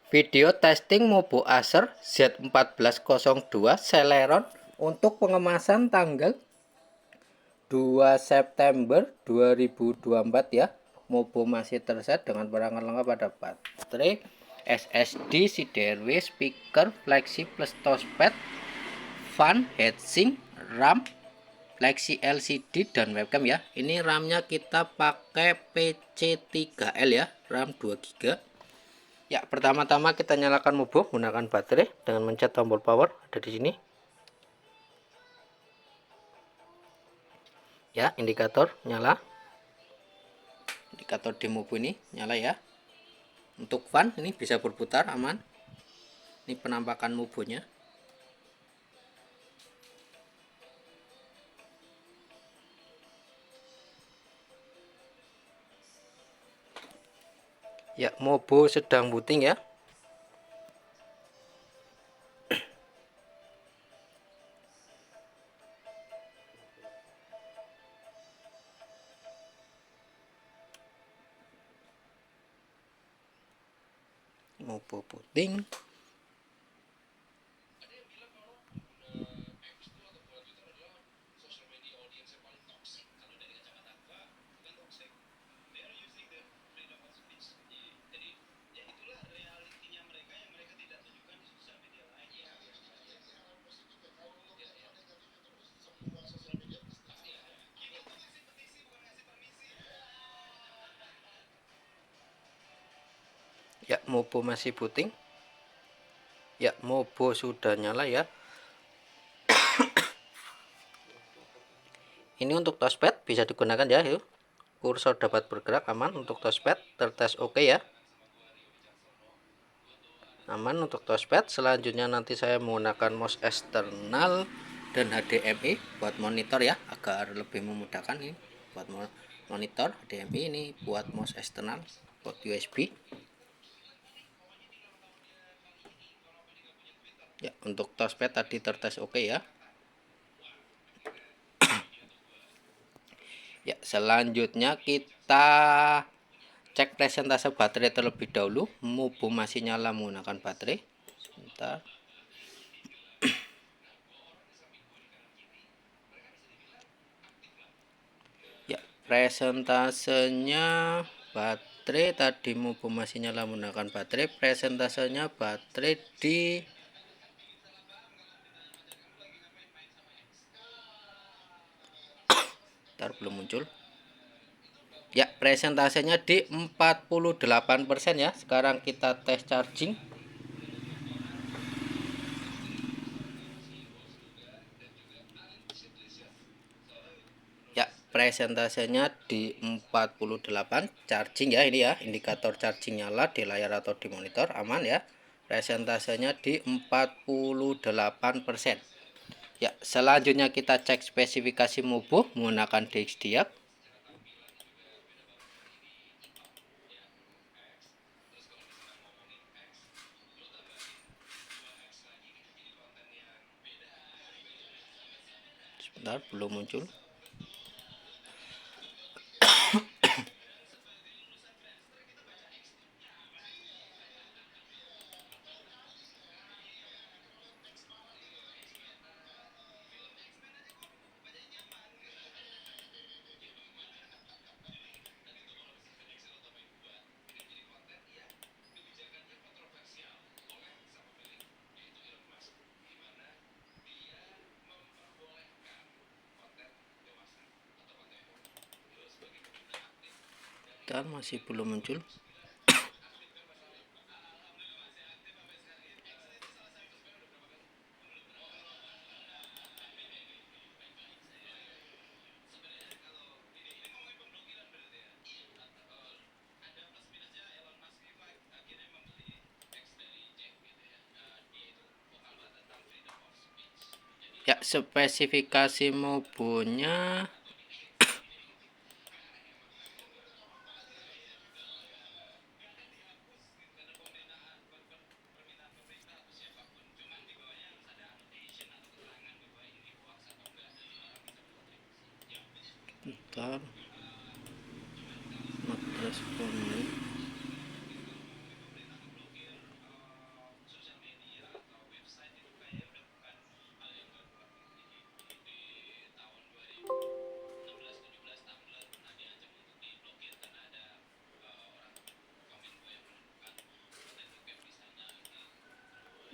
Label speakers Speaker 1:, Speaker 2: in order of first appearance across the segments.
Speaker 1: Video testing Mobo Acer Z1402 Celeron untuk pengemasan tanggal 2 September 2024 ya. Mobo masih terset dengan perangkat lengkap, ada baterai, SSD, CDRW, speaker, flexi plus touchpad, fan, heatsink, RAM, flexi LCD dan webcam ya. Ini RAM-nya kita pakai PC3L ya, RAM 2 GB. Ya, pertama-tama kita nyalakan Mobo menggunakan baterai dengan mencet tombol power ada di sini. Ya, indikator nyala. Indikator di Mobo ini nyala ya. Untuk fan ini bisa berputar aman. Ini penampakan Mobonya. Ya, Mobo sedang booting ya. Mobo booting. Ya, Mobo masih booting. Ya, Mobo sudah nyala ya. Ini untuk touchpad bisa digunakan ya, yuk. Kursor dapat bergerak aman untuk touchpad, tertes oke ya. Aman untuk touchpad. Selanjutnya nanti saya menggunakan mouse eksternal dan HDMI buat monitor ya, agar lebih memudahkan ini buat monitor. HDMI ini buat mouse eksternal, port USB. Ya, untuk touchpad tadi tertes oke ya. Ya, selanjutnya kita cek presentase baterai terlebih dahulu. Mobo masih nyala menggunakan baterai. Sebentar. Ya, presentasenya baterai tadi Mobo masih nyala menggunakan baterai. Presentasenya baterai di belum muncul. Ya, presentasenya di 48% ya. Sekarang kita tes charging. Ya, presentasenya di 48 charging ya, ini ya. Indikator charging nyala di layar atau di monitor aman ya. Presentasenya di 48%. Ya, selanjutnya kita cek spesifikasi Mobo menggunakan DXDIAC. Sebentar, belum muncul. Dan masih belum muncul. Ya, spesifikasi Mobonya bentar, not responding.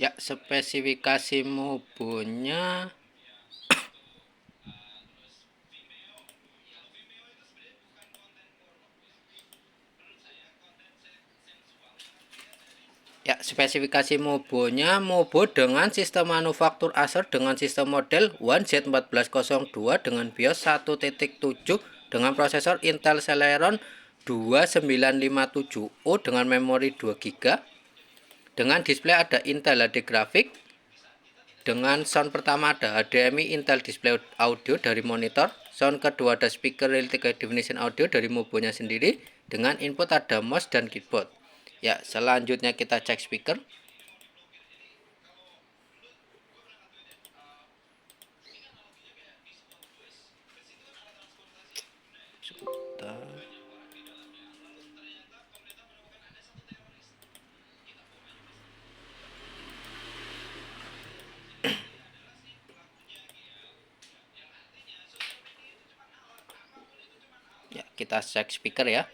Speaker 1: Ya, spesifikasi mobonya ya, spesifikasi mobonya mobo dengan sistem manufaktur Acer dengan sistem model One Z1402 dengan BIOS 1.7 dengan prosesor Intel Celeron 2957U dengan memori 2 GB. Dengan display ada Intel HD Graphic. Dengan sound pertama ada HDMI Intel Display Audio dari monitor. Sound kedua ada speaker Real 3 Definition Audio dari mobonya sendiri. Dengan input ada mouse dan keyboard. Ya, selanjutnya kita cek speaker. Ya, kita cek speaker ya.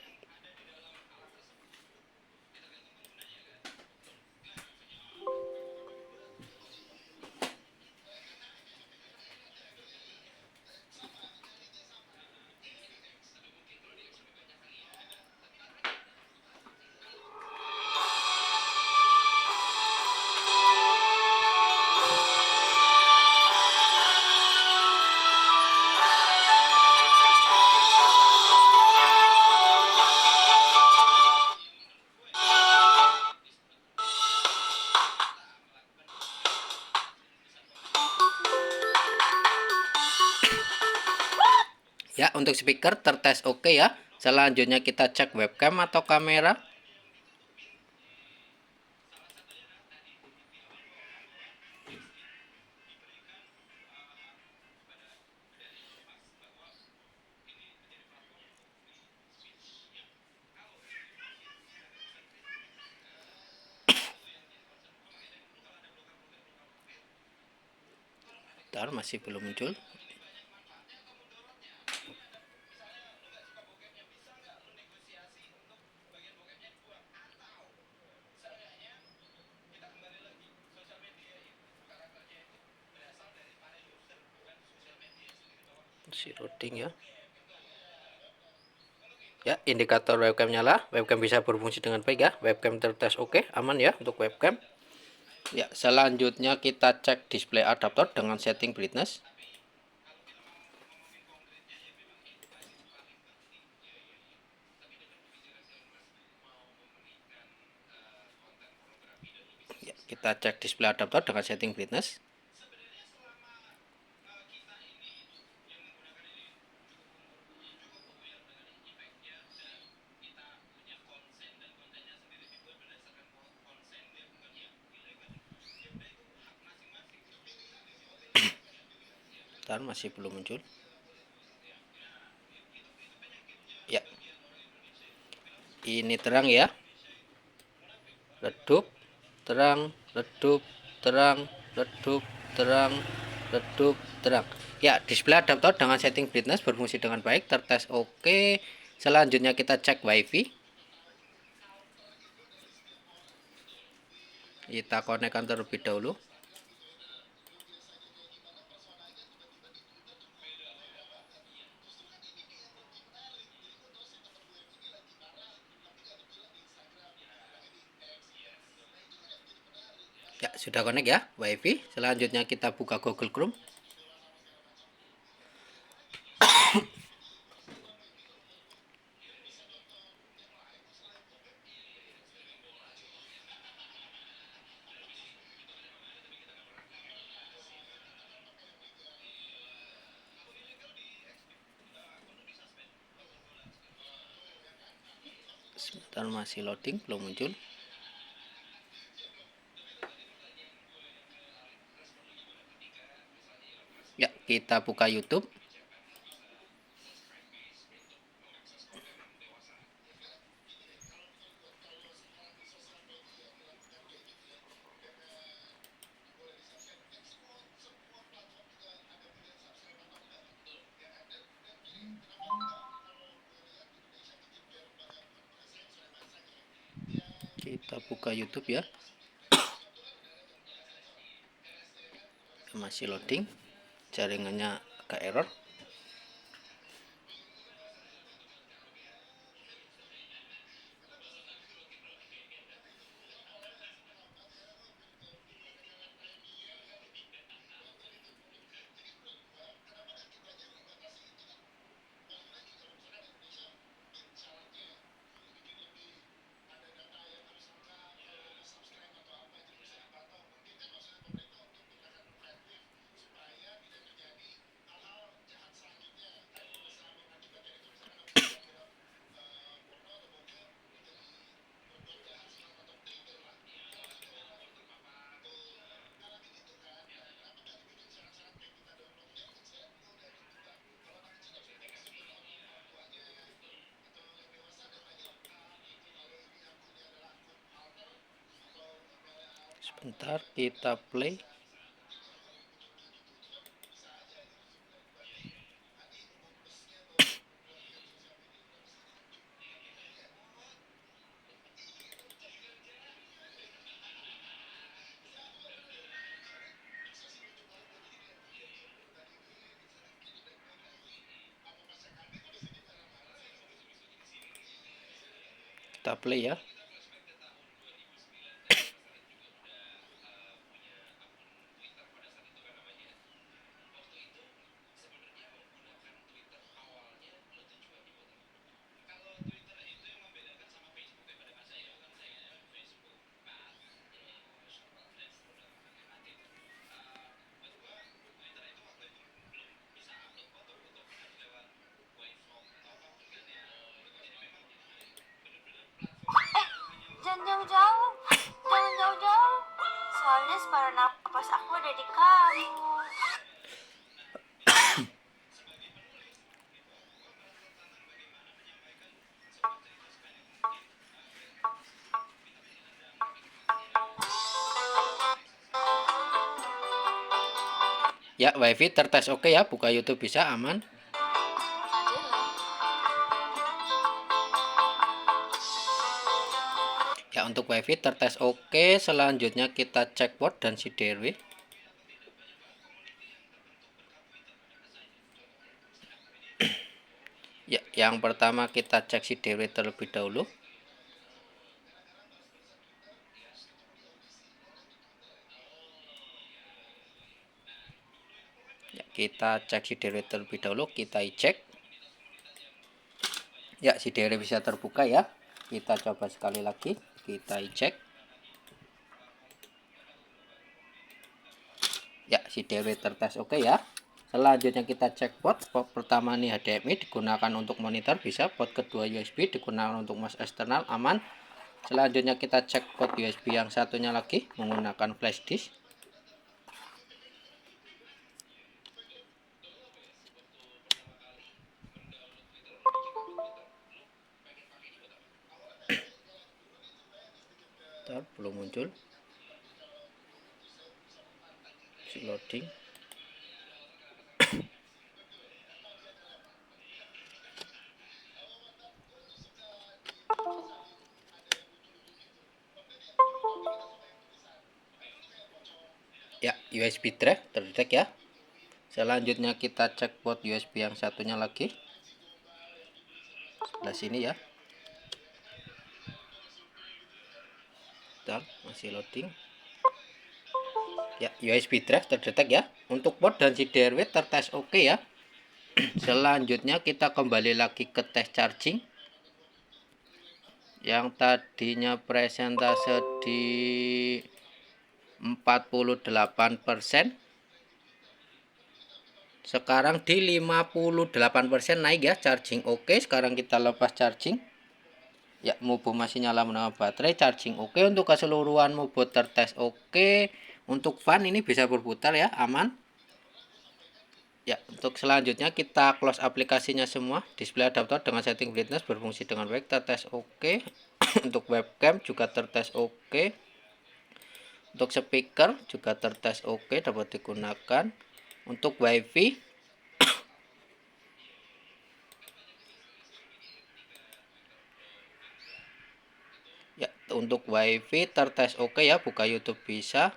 Speaker 1: Ya, untuk speaker tertes oke ya. Selanjutnya kita cek webcam atau kamera. Bentar, masih belum muncul. Masih loading ya. Ya, indikator webcam nyala, webcam bisa berfungsi dengan baik ya. Webcam tertes oke, aman ya untuk webcam. Ya, selanjutnya kita cek display adaptor dengan setting brightness. Ya, kita cek display adaptor dengan setting brightness. Bentar, masih belum muncul. Ya, ini terang ya. Redup, terang, redup, terang, redup, terang, redup, terang. Ya, display adaptor dengan setting brightness berfungsi dengan baik, tertes oke. Selanjutnya kita cek wifi. Kita konekkan terlebih dahulu. Ya, sudah connect ya wifi. Selanjutnya kita buka Google Chrome. Sebentar, masih loading, belum muncul. Ya, kita buka YouTube. Kita buka YouTube ya. masih loading, jaringannya agak error. Sebentar, kita play. Kita play ya.
Speaker 2: Jangan jauh-jauh, jangan jauh-jauh. Soalnya separuh napas aku ada di kamu.
Speaker 1: Ya, wifi tertes oke ya, buka YouTube bisa aman. Ya, untuk wifi tertes oke. Selanjutnya kita cek port dan CDRW. Ya, yang pertama kita cek CDRW terlebih dahulu. Ya, kita cek CDRW terlebih dahulu, kita cek. Ya, CDRW bisa terbuka ya. Kita coba sekali lagi, kita cek. Ya, CDRW tertes oke ya. Selanjutnya kita cek port. Port pertama nih HDMI digunakan untuk monitor bisa, port kedua USB digunakan untuk mouse eksternal aman. Selanjutnya kita cek port USB yang satunya lagi menggunakan flash disk. Bentar, belum muncul. Si loading. Ya, USB drive terdetek ya. Selanjutnya kita cek port USB yang satunya lagi. Sebelah sini ya. Bentar, masih loading. Ya, USB drive terdetek ya. Untuk port dan CDRW tertes oke ya. Selanjutnya kita kembali lagi ke tes charging. Yang tadinya presentase di 48%. Sekarang di 58% naik ya, charging oke. Sekarang kita lepas charging. Ya, Mobo masih nyala menambah baterai, charging oke. Untuk keseluruhan Mobo tertes oke. Untuk fan ini bisa berputar ya, aman. Ya, untuk selanjutnya kita close aplikasinya semua. Display adaptor dengan setting brightness berfungsi dengan baik, tertes oke. Untuk webcam juga tertes oke. Untuk speaker juga tertes oke, dapat digunakan. Untuk wifi ya, untuk wifi tertes oke ya, buka YouTube bisa.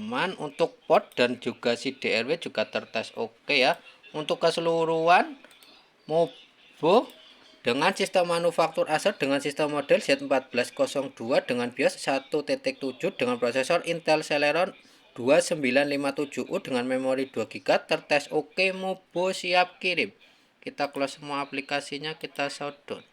Speaker 1: aman. Untuk port dan juga si DRW juga tertes oke ya. Untuk keseluruhan Mobo dengan sistem manufaktur Acer dengan sistem model Z1402 dengan BIOS 1.7 dengan prosesor Intel Celeron 2957U dengan memori 2 GB tertes oke. Mobo siap kirim. Kita close semua aplikasinya, kita shutdown.